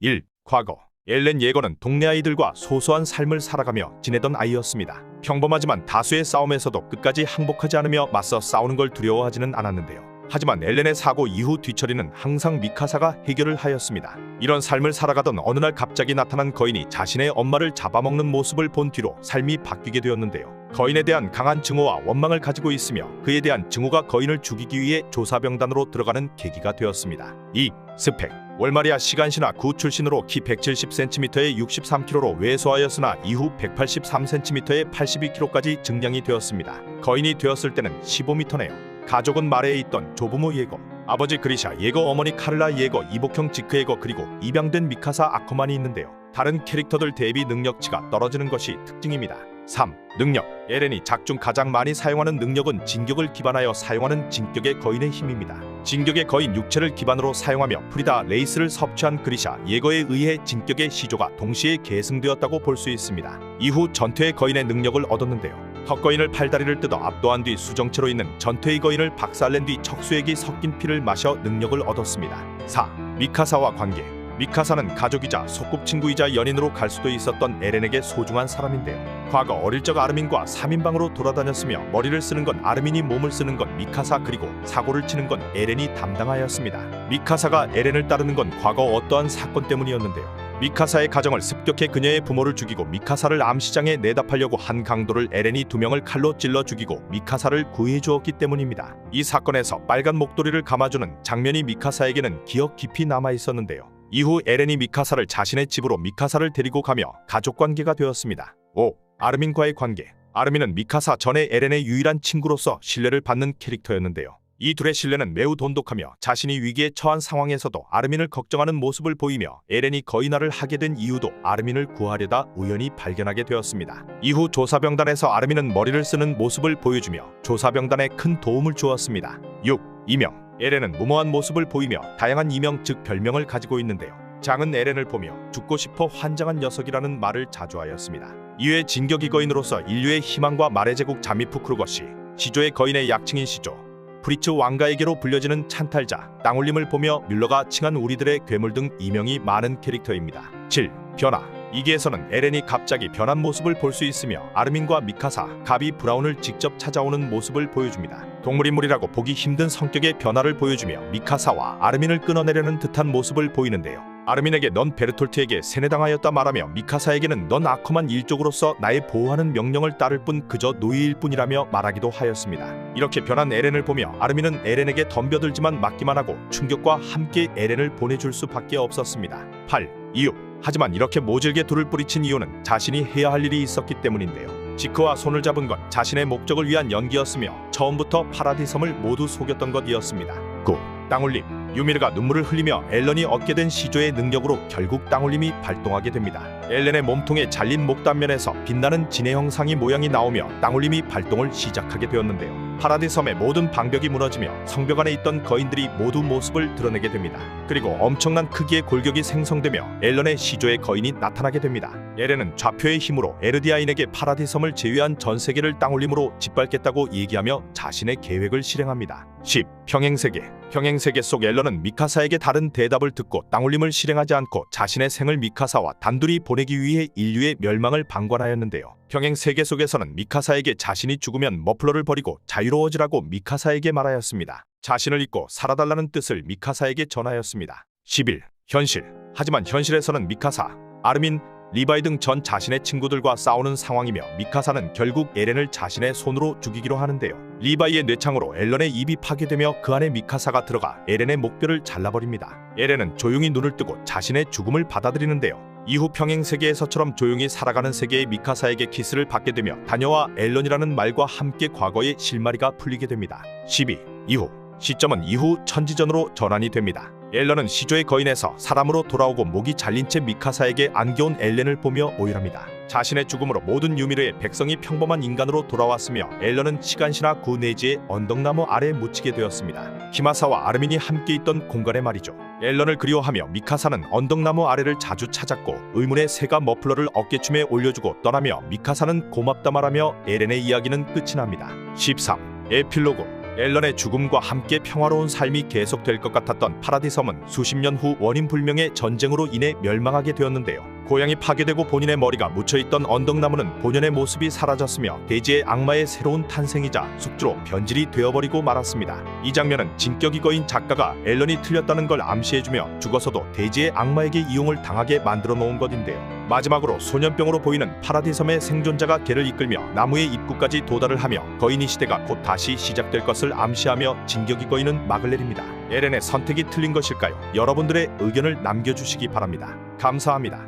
1. 과거. 엘렌 예거는 동네 아이들과 소소한 삶을 살아가며 지내던 아이였습니다. 평범하지만 다수의 싸움에서도 끝까지 항복하지 않으며 맞서 싸우는 걸 두려워하지는 않았는데요. 하지만 엘렌의 사고 이후 뒤처리는 항상 미카사가 해결을 하였습니다. 이런 삶을 살아가던 어느 날 갑자기 나타난 거인이 자신의 엄마를 잡아먹는 모습을 본 뒤로 삶이 바뀌게 되었는데요. 거인에 대한 강한 증오와 원망을 가지고 있으며 그에 대한 증오가 거인을 죽이기 위해 조사병단으로 들어가는 계기가 되었습니다. 2. 스펙. 월마리아 시간시나 구 출신으로 키 170cm에 63kg로 왜소하였으나 이후 183cm에 82kg까지 증량이 되었습니다. 거인이 되었을 때는 15m네요. 가족은 마레에 있던 조부모 예거, 아버지 그리샤 예거, 어머니 카를라 예거, 이복형 지크 예거, 그리고 입양된 미카사 아커만이 있는데요. 다른 캐릭터들 대비 능력치가 떨어지는 것이 특징입니다. 3. 능력. 에렌이 작중 가장 많이 사용하는 능력은 진격을 기반하여 사용하는 진격의 거인의 힘입니다. 진격의 거인 육체를 기반으로 사용하며 프리다 레이스를 섭취한 그리샤 예거에 의해 진격의 시조가 동시에 계승되었다고 볼 수 있습니다. 이후 전투의 거인의 능력을 얻었는데요. 턱거인을 팔다리를 뜯어 압도한 뒤 수정체로 있는 전투의 거인을 박살낸 뒤 척수액이 섞인 피를 마셔 능력을 얻었습니다. 4. 미카사와 관계. 미카사는 가족이자 소꿉친구이자 연인으로 갈 수도 있었던 에렌에게 소중한 사람인데요. 과거 어릴 적 아르민과 3인방으로 돌아다녔으며 머리를 쓰는 건 아르민이, 몸을 쓰는 건 미카사, 그리고 사고를 치는 건 에렌이 담당하였습니다. 미카사가 에렌을 따르는 건 과거 어떠한 사건 때문이었는데요. 미카사의 가정을 습격해 그녀의 부모를 죽이고 미카사를 암시장에 내다 팔려고 한 강도를 에렌이 2명을 칼로 찔러 죽이고 미카사를 구해주었기 때문입니다. 이 사건에서 빨간 목도리를 감아주는 장면이 미카사에게는 기억 깊이 남아 있었는데요. 이후 에렌이 미카사를 자신의 집으로 미카사를 데리고 가며 가족관계가 되었습니다. 5. 아르민과의 관계. 아르민은 미카사 전에 에렌의 유일한 친구로서 신뢰를 받는 캐릭터였는데요. 이 둘의 신뢰는 매우 돈독하며 자신이 위기에 처한 상황에서도 아르민을 걱정하는 모습을 보이며 에렌이 거인화를 하게 된 이유도 아르민을 구하려다 우연히 발견하게 되었습니다. 이후 조사병단에서 아르민은 머리를 쓰는 모습을 보여주며 조사병단에 큰 도움을 주었습니다. 6. 이명. 에렌은 무모한 모습을 보이며 다양한 이명 즉 별명을 가지고 있는데요. 장은 에렌을 보며 죽고 싶어 환장한 녀석이라는 말을 자주 하였습니다. 이외 진격의 거인으로서 인류의 희망과 말의 제국 자미푸크루것이 시조의 거인의 약칭인 시조, 프리츠 왕가에게로 불려지는 찬탈자, 땅울림을 보며 뮬러가 칭한 우리들의 괴물 등 이명이 많은 캐릭터입니다. 7. 변화. 2기에서는 에렌이 갑자기 변한 모습을 볼 수 있으며 아르민과 미카사, 가비 브라운을 직접 찾아오는 모습을 보여줍니다. 동물인물이라고 보기 힘든 성격의 변화를 보여주며 미카사와 아르민을 끊어내려는 듯한 모습을 보이는데요. 아르민에게 넌 베르톨트에게 세뇌당하였다 말하며 미카사에게는 넌 아커만 일족으로서 나의 보호하는 명령을 따를 뿐 그저 노예일 뿐이라며 말하기도 하였습니다. 이렇게 변한 에렌을 보며 아르민은 에렌에게 덤벼들지만 맞기만 하고 충격과 함께 에렌을 보내줄 수밖에 없었습니다. 8. 이유. 하지만 이렇게 모질게 둘을 뿌리친 이유는 자신이 해야 할 일이 있었기 때문인데요. 지크와 손을 잡은 건 자신의 목적을 위한 연기였으며 처음부터 파라디섬을 모두 속였던 것이었습니다. 9. 땅울림. 유미르가 눈물을 흘리며 앨런이 얻게 된 시조의 능력으로 결국 땅울림이 발동하게 됩니다. 앨런의 몸통에 잘린 목단면에서 빛나는 진해 형상이 모양이 나오며 땅울림이 발동을 시작하게 되었는데요. 파라디섬의 모든 방벽이 무너지며 성벽 안에 있던 거인들이 모두 모습을 드러내게 됩니다. 그리고 엄청난 크기의 골격이 생성되며 앨런의 시조의 거인이 나타나게 됩니다. 에렌은 좌표의 힘으로 에르디아인에게 파라디섬을 제외한 전 세계를 땅울림으로 짓밟겠다고 얘기하며 자신의 계획을 실행합니다. 10. 평행세계. 평행세계 속 앨런은 미카사에게 다른 대답을 듣고 땅울림을 실행하지 않고 자신의 생을 미카사와 단둘이 보내기 위해 인류의 멸망을 방관하였는데요. 평행세계 속에서는 미카사에게 자신이 죽으면 머플러를 버리고 자유로워지라고 미카사에게 말하였습니다. 자신을 잊고 살아달라는 뜻을 미카사에게 전하였습니다. 11. 현실. 하지만 현실에서는 미카사, 아르민, 리바이 등 전 자신의 친구들과 싸우는 상황이며 미카사는 결국 에렌을 자신의 손으로 죽이기로 하는데요. 리바이의 뇌창으로 앨런의 입이 파괴되며 그 안에 미카사가 들어가 에렌의 목뼈를 잘라버립니다. 에렌은 조용히 눈을 뜨고 자신의 죽음을 받아들이는데요. 이후 평행세계에서처럼 조용히 살아가는 세계의 미카사에게 키스를 받게 되며 다녀와 앨런이라는 말과 함께 과거의 실마리가 풀리게 됩니다. 12. 이후. 시점은 이후 천지전으로 전환이 됩니다. 앨런은 시조의 거인에서 사람으로 돌아오고 목이 잘린 채 미카사에게 안겨온 엘렌을 보며 오열합니다. 자신의 죽음으로 모든 유미르의 백성이 평범한 인간으로 돌아왔으며 앨런은 시간시나 구 내지의 언덕나무 아래에 묻히게 되었습니다. 키마사와 아르민이 함께 있던 공간에 말이죠. 앨런을 그리워하며 미카사는 언덕나무 아래를 자주 찾았고 의문의 새가 머플러를 어깨춤에 올려주고 떠나며 미카사는 고맙다 말하며 에렌의 이야기는 끝이 납니다. 13. 에필로그. 앨런의 죽음과 함께 평화로운 삶이 계속될 것 같았던 파라디 섬은 수십 년 후 원인 불명의 전쟁으로 인해 멸망하게 되었는데요. 고향이 파괴되고 본인의 머리가 묻혀있던 언덕나무는 본연의 모습이 사라졌으며 대지의 악마의 새로운 탄생이자 숙주로 변질이 되어버리고 말았습니다. 이 장면은 진격이 거인 작가가 앨런이 틀렸다는 걸 암시해주며 죽어서도 대지의 악마에게 이용을 당하게 만들어 놓은 것인데요. 마지막으로 소년병으로 보이는 파라디 섬의 생존자가 개를 이끌며 나무의 입구까지 도달을 하며 거인의 시대가 곧 다시 시작될 것을 암시하며 진격이 거인은 막을 내립니다. 엘렌의 선택이 틀린 것일까요? 여러분들의 의견을 남겨주시기 바랍니다. 감사합니다.